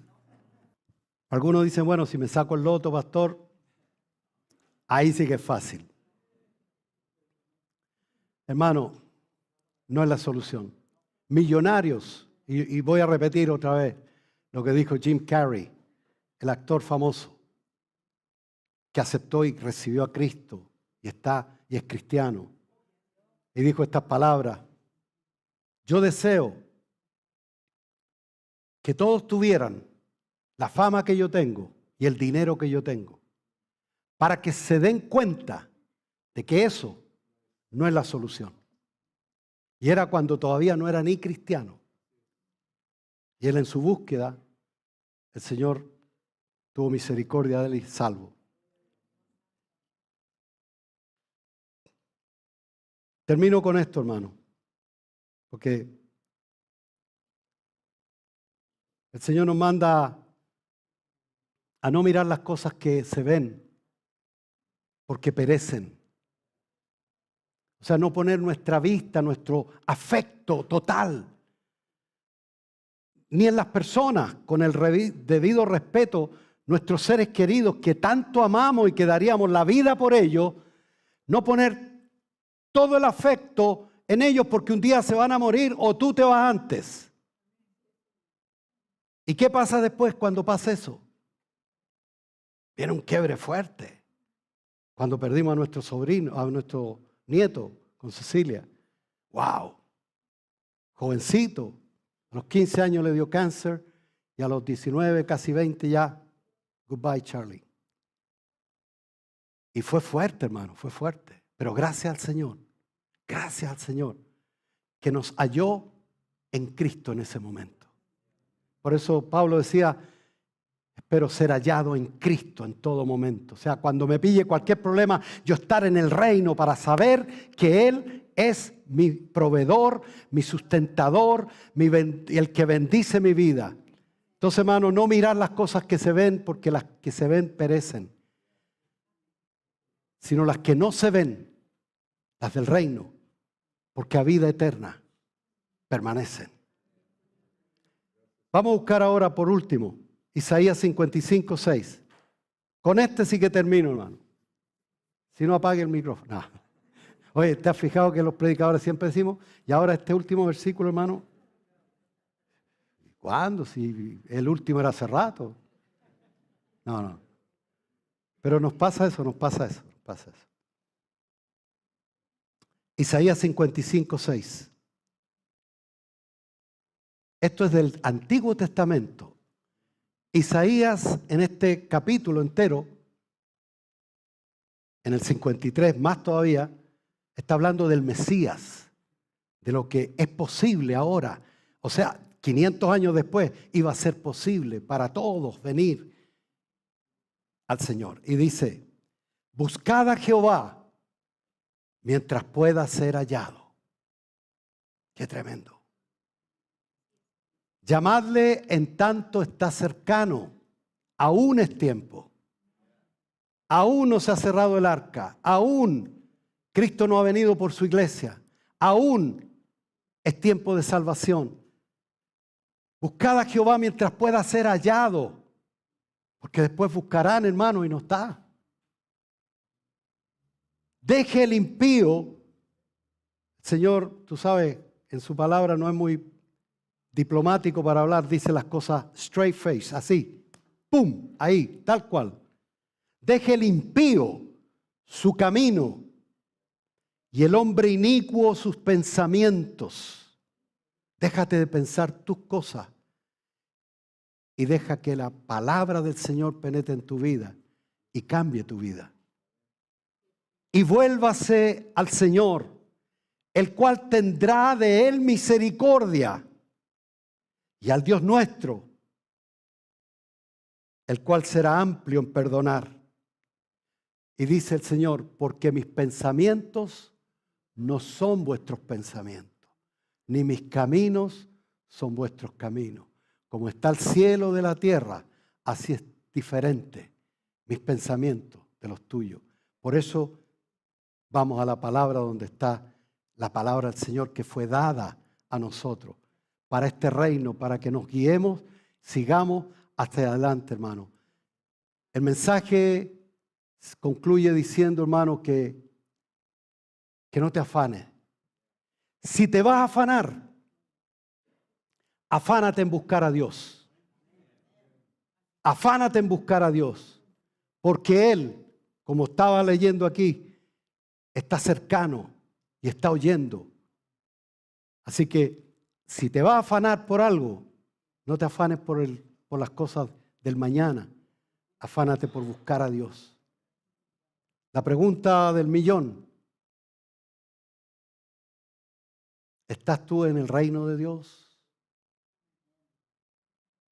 A: Algunos dicen, bueno, si me saco el loto, pastor, ahí sí que es fácil. Hermano, no es la solución. Millonarios, y voy a repetir otra vez lo que dijo Jim Carrey, el actor famoso, que aceptó y recibió a Cristo y es cristiano. Y dijo estas palabras: yo deseo que todos tuvieran la fama que yo tengo y el dinero que yo tengo, para que se den cuenta de que eso no es la solución. Y era cuando todavía no era ni cristiano. Y él en su búsqueda, el Señor tuvo misericordia de él y salvo. Termino con esto, hermano, porque el Señor nos manda a no mirar las cosas que se ven, porque perecen. O sea, no poner nuestra vista, nuestro afecto total, ni en las personas, con el debido respeto, nuestros seres queridos que tanto amamos y que daríamos la vida por ellos, no poner todo el afecto en ellos porque un día se van a morir o tú te vas antes. ¿Y qué pasa después cuando pasa eso? Viene un quiebre fuerte. Cuando perdimos a nuestro sobrino, a nuestro nieto con Cecilia. ¡Wow! Jovencito. A los 15 años le dio cáncer y a los 19, casi 20 ya, goodbye Charlie. Y fue fuerte, hermano, fue fuerte. Pero gracias al Señor, que nos halló en Cristo en ese momento. Por eso Pablo decía, espero ser hallado en Cristo en todo momento. O sea, cuando me pille cualquier problema, yo estar en el reino para saber que Él es mi proveedor, mi sustentador, el que bendice mi vida. Entonces, hermano, no mirar las cosas que se ven, porque las que se ven perecen, sino las que no se ven, las del reino, porque a vida eterna permanecen. Vamos a buscar ahora por último Isaías 55, 6. Con este sí que termino, hermano. Si no, apague el micrófono. No. Oye, ¿te has fijado que los predicadores siempre decimos? Y ahora este último versículo, hermano. ¿Cuándo? Si el último era hace rato. No. Pero nos pasa eso. Isaías 55, 6. Esto es del Antiguo Testamento. Isaías, en este capítulo entero, en el 53 más todavía, está hablando del Mesías, de lo que es posible ahora. O sea, 500 años después iba a ser posible para todos venir al Señor. Y dice, buscad a Jehová mientras pueda ser hallado. Qué tremendo. Llamadle en tanto está cercano. Aún es tiempo. Aún no se ha cerrado el arca. Aún Cristo no ha venido por su iglesia. Aún es tiempo de salvación. Buscad a Jehová mientras pueda ser hallado. Porque después buscarán, hermano, y no está. Deje el impío. Señor, tú sabes, en su palabra no es muy diplomático para hablar, dice las cosas straight face, así, pum, ahí, tal cual. Deje el impío su camino y el hombre inicuo sus pensamientos. Déjate de pensar tus cosas y deja que la palabra del Señor penetre en tu vida y cambie tu vida. Y vuélvase al Señor, el cual tendrá de él misericordia, y al Dios nuestro, el cual será amplio en perdonar. Y dice el Señor, porque mis pensamientos no son vuestros pensamientos, ni mis caminos son vuestros caminos. Como está el cielo de la tierra, así es diferente mis pensamientos de los tuyos. Por eso vamos a la palabra donde está la palabra del Señor que fue dada a nosotros para este reino, para que nos guiemos, sigamos hasta adelante, hermano. El mensaje concluye diciendo, hermano, que no te afanes. Si te vas a afanar, afánate en buscar a Dios. Afánate en buscar a Dios. Porque Él, como estaba leyendo aquí, está cercano y está oyendo. Así que si te vas a afanar por algo, no te afanes por las cosas del mañana. Afánate por buscar a Dios. La pregunta del millón: ¿estás tú en el reino de Dios?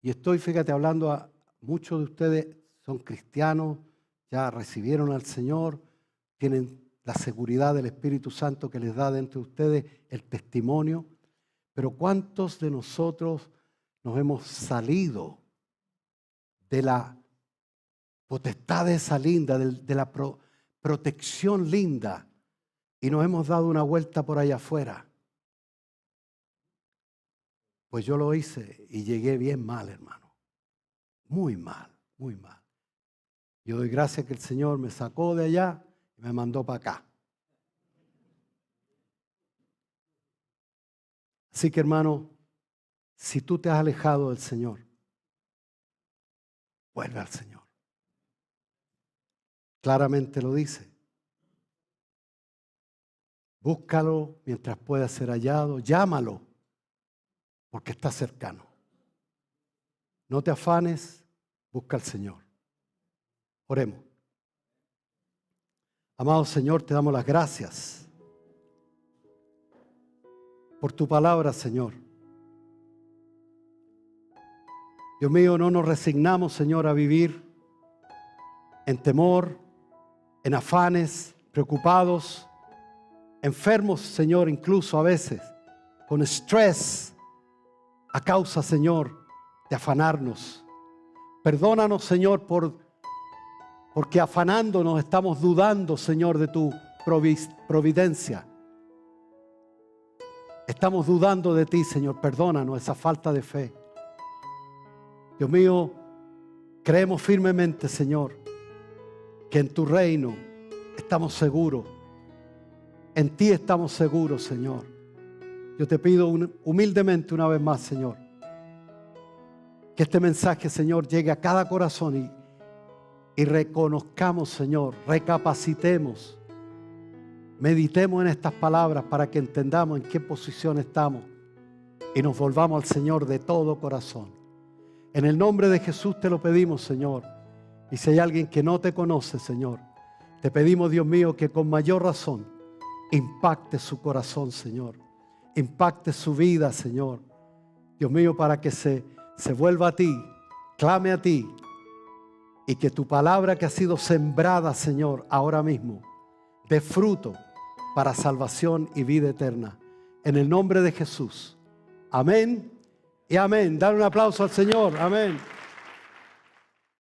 A: Y estoy, fíjate, hablando a muchos de ustedes, son cristianos, ya recibieron al Señor, tienen la seguridad del Espíritu Santo que les da dentro de ustedes el testimonio. Pero ¿cuántos de nosotros nos hemos salido de la potestad esa linda, de la protección linda, y nos hemos dado una vuelta por allá afuera? Pues yo lo hice y llegué bien mal, hermano. Muy mal, muy mal. Yo doy gracias que el Señor me sacó de allá y me mandó para acá. Así que, hermano, si tú te has alejado del Señor, vuelve al Señor. Claramente lo dice. Búscalo mientras pueda ser hallado. Llámalo, porque está cercano. No te afanes, busca al Señor. Oremos. Amado Señor, te damos las gracias por tu palabra, Señor. Dios mío, no nos resignamos, Señor, a vivir en temor, en afanes, preocupados, enfermos, Señor, incluso a veces, con estrés, a causa, Señor, de afanarnos. Perdónanos, Señor, porque afanándonos estamos dudando, Señor, de tu providencia. Estamos dudando de ti, Señor. Perdónanos esa falta de fe. Dios mío, creemos firmemente, Señor, que en tu reino estamos seguros. En ti estamos seguros, Señor. Yo te pido humildemente una vez más, Señor, que este mensaje, Señor, llegue a cada corazón y reconozcamos, Señor, recapacitemos, meditemos en estas palabras para que entendamos en qué posición estamos y nos volvamos al Señor de todo corazón. En el nombre de Jesús te lo pedimos, Señor. Y si hay alguien que no te conoce, Señor, te pedimos, Dios mío, que con mayor razón impacte su corazón, Señor. Impacte su vida, Señor. Dios mío, para que se vuelva a ti, clame a ti, y que tu palabra que ha sido sembrada, Señor, ahora mismo, dé fruto para salvación y vida eterna. En el nombre de Jesús. Amén y amén. Dale un aplauso al Señor. Amén.